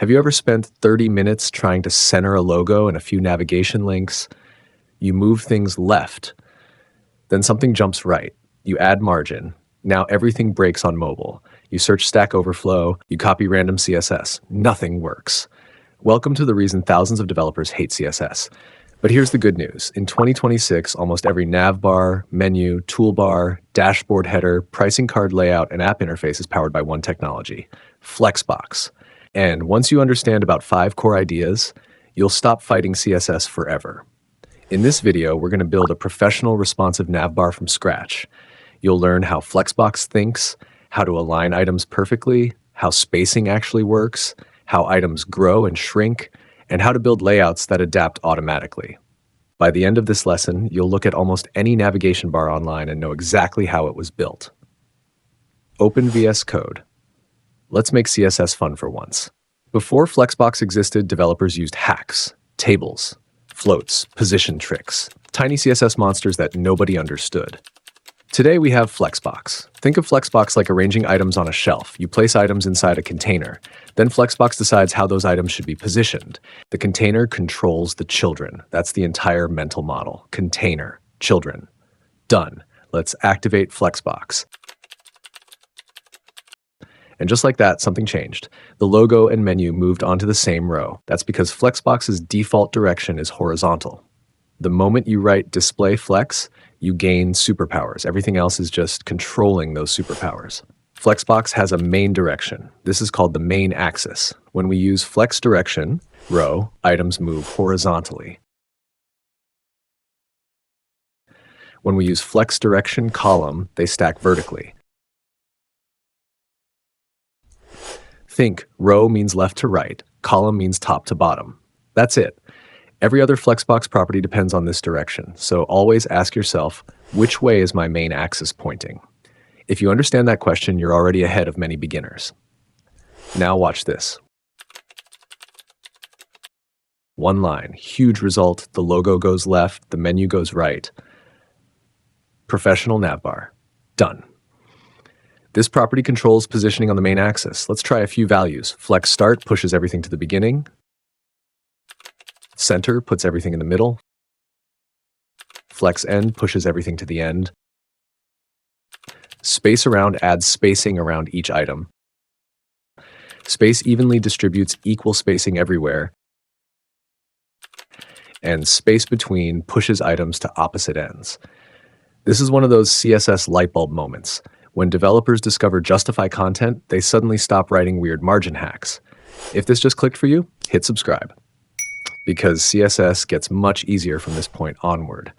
Have you ever spent 30 minutes trying to center a logo and a few navigation links? You move things left, then something jumps right. You add margin. Now everything breaks on mobile. You search Stack Overflow, you copy random CSS. Nothing works. Welcome to the reason thousands of developers hate CSS. But here's the good news. In 2026, almost every navbar, menu, toolbar, dashboard header, pricing card layout, and app interface is powered by one technology, Flexbox. And once you understand about 5 core ideas, you'll stop fighting CSS forever. In this video, we're going to build a professional responsive navbar from scratch. You'll learn how Flexbox thinks, how to align items perfectly, how spacing actually works, how items grow and shrink, and how to build layouts that adapt automatically. By the end of this lesson, you'll look at almost any navigation bar online and know exactly how it was built. Open VS Code. Let's make CSS fun for once. Before Flexbox existed, developers used hacks, tables, floats, position tricks, tiny CSS monsters that nobody understood. Today we have Flexbox. Think of Flexbox like arranging items on a shelf. You place items inside a container. Then Flexbox decides how those items should be positioned. The container controls the children. That's the entire mental model. Container, children. Done. Let's activate Flexbox. And just like that, something changed. The logo and menu moved onto the same row. That's because Flexbox's default direction is horizontal. The moment you write display flex, you gain superpowers. Everything else is just controlling those superpowers. Flexbox has a main direction. This is called the main axis. When we use flex direction, row, items move horizontally. When we use flex direction column, they stack vertically. Think row means left to right, column means top to bottom. That's it. Every other Flexbox property depends on this direction, so always ask yourself, which way is my main axis pointing? If you understand that question, you're already ahead of many beginners. Now watch this. One line, huge result, the logo goes left, the menu goes right. Professional navbar. Done. This property controls positioning on the main axis. Let's try a few values. Flex start pushes everything to the beginning. Center puts everything in the middle. Flex end pushes everything to the end. Space around adds spacing around each item. Space evenly distributes equal spacing everywhere. And space between pushes items to opposite ends. This is one of those CSS light bulb moments. When developers discover justify content, they suddenly stop writing weird margin hacks. If this just clicked for you, hit subscribe, because CSS gets much easier from this point onward.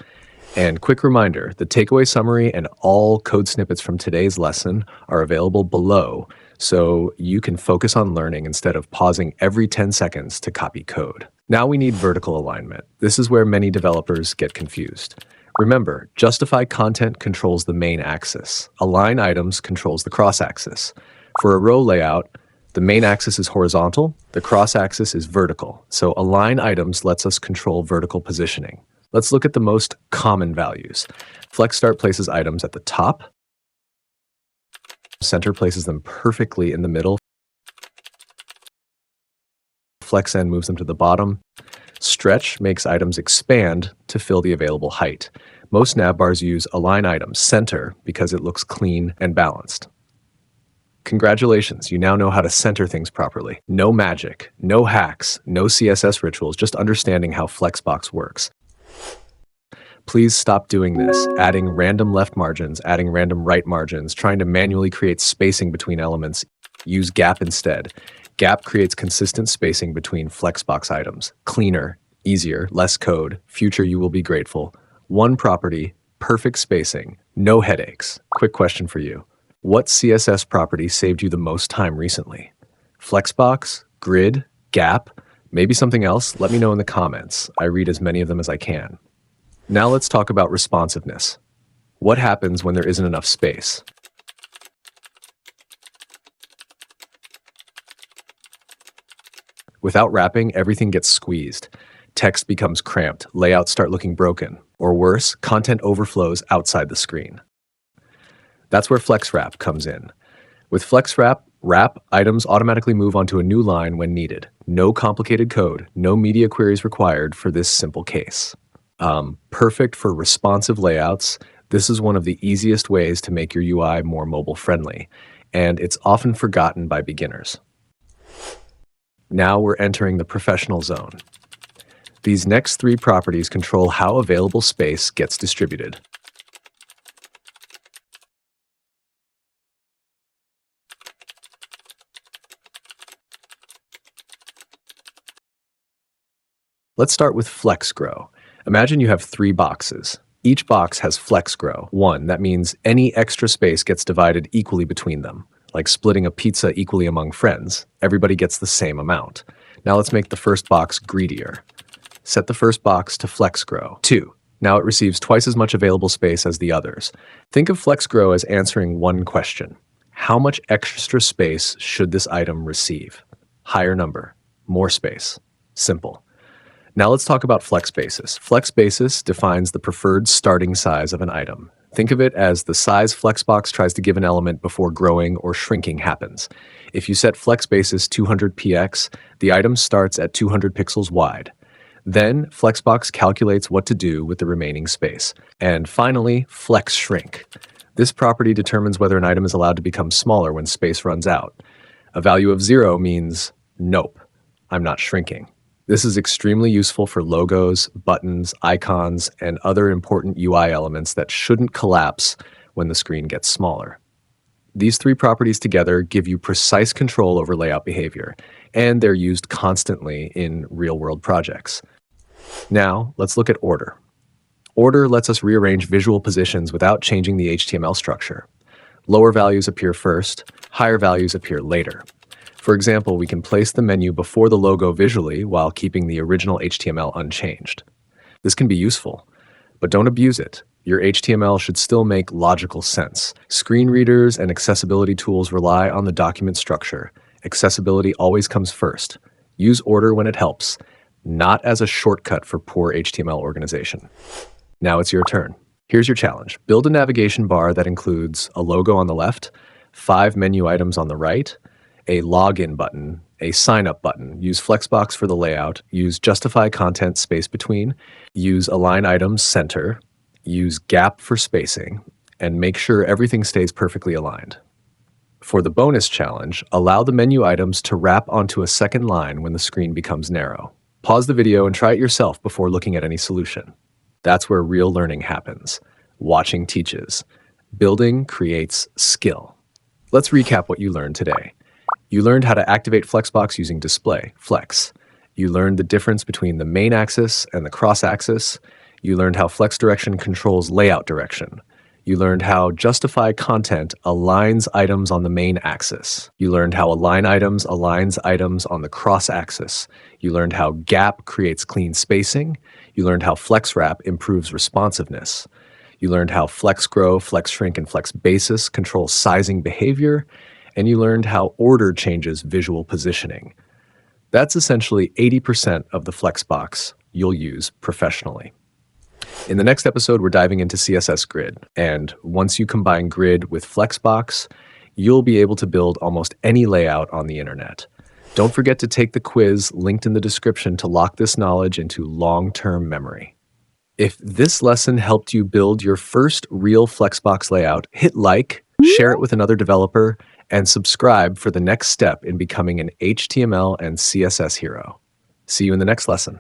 And quick reminder, the takeaway summary and all code snippets from today's lesson are available below, so you can focus on learning instead of pausing every 10 seconds to copy code. Now we need vertical alignment. This is where many developers get confused. Remember, justify content controls the main axis. Align items controls the cross-axis. For a row layout, the main axis is horizontal, the cross-axis is vertical. So align items lets us control vertical positioning. Let's look at the most common values. Flex start places items at the top. Center places them perfectly in the middle. Flex end moves them to the bottom. Stretch makes items expand to fill the available height. Most navbars use align items center because it looks clean and balanced. Congratulations, you now know how to center things properly. No magic, no hacks, no CSS rituals, just understanding how Flexbox works. Please stop doing this, adding random left margins, adding random right margins, trying to manually create spacing between elements. Use gap instead. Gap creates consistent spacing between Flexbox items. Cleaner, easier, less code. Future you will be grateful. One property, perfect spacing, no headaches. Quick question for you. What CSS property saved you the most time recently? Flexbox, grid, gap, maybe something else? Let me know in the comments. I read as many of them as I can. Now let's talk about responsiveness. What happens when there isn't enough space? Without wrapping, everything gets squeezed. Text becomes cramped, layouts start looking broken, or worse, content overflows outside the screen. That's where FlexWrap comes in. With FlexWrap, Wrap, items automatically move onto a new line when needed. No complicated code, no media queries required for this simple case. Perfect for responsive layouts. This is one of the easiest ways to make your UI more mobile friendly, and it's often forgotten by beginners. Now we're entering the professional zone. These next three properties control how available space gets distributed. Let's start with flex grow. Imagine you have three boxes. Each box has flex grow. One, that means any extra space gets divided equally between them, like splitting a pizza equally among friends. Everybody gets the same amount. Now let's make the first box greedier. Set the first box to flex grow. 2. Now it receives twice as much available space as the others. Think of flex grow as answering one question. How much extra space should this item receive? Higher number, more space. Simple. Now let's talk about flex basis. Flex basis defines the preferred starting size of an item. Think of it as the size Flexbox tries to give an element before growing or shrinking happens. If you set flex basis 200px, the item starts at 200 pixels wide. Then Flexbox calculates what to do with the remaining space. And finally, flex shrink. This property determines whether an item is allowed to become smaller when space runs out. A value of 0 means, nope, I'm not shrinking. This is extremely useful for logos, buttons, icons, and other important UI elements that shouldn't collapse when the screen gets smaller. These three properties together give you precise control over layout behavior, and they're used constantly in real-world projects. Now, let's look at order. Order lets us rearrange visual positions without changing the HTML structure. Lower values appear first, higher values appear later. For example, we can place the menu before the logo visually while keeping the original HTML unchanged. This can be useful, but don't abuse it. Your HTML should still make logical sense. Screen readers and accessibility tools rely on the document structure. Accessibility always comes first. Use order when it helps, not as a shortcut for poor HTML organization. Now it's your turn. Here's your challenge. Build a navigation bar that includes a logo on the left, 5 menu items on the right, a login button, a sign up button. Use Flexbox for the layout. Use justify content space between. Use align items center. Use gap for spacing. And make sure everything stays perfectly aligned. For the bonus challenge, allow the menu items to wrap onto a second line when the screen becomes narrow. Pause the video and try it yourself before looking at any solution. That's where real learning happens. Watching teaches. Building creates skill. Let's recap what you learned today. You learned how to activate Flexbox using display, flex. You learned the difference between the main axis and the cross axis. You learned how flex direction controls layout direction. You learned how justify content aligns items on the main axis. You learned how align items aligns items on the cross axis. You learned how gap creates clean spacing. You learned how flex wrap improves responsiveness. You learned how flex grow, flex shrink, and flex basis control sizing behavior. And you learned how order changes visual positioning. That's essentially 80% of the Flexbox you'll use professionally. In the next episode, we're diving into CSS Grid. And once you combine Grid with Flexbox, you'll be able to build almost any layout on the internet. Don't forget to take the quiz linked in the description to lock this knowledge into long-term memory. If this lesson helped you build your first real Flexbox layout, hit like, share it with another developer, and subscribe for the next step in becoming an HTML and CSS hero. See you in the next lesson.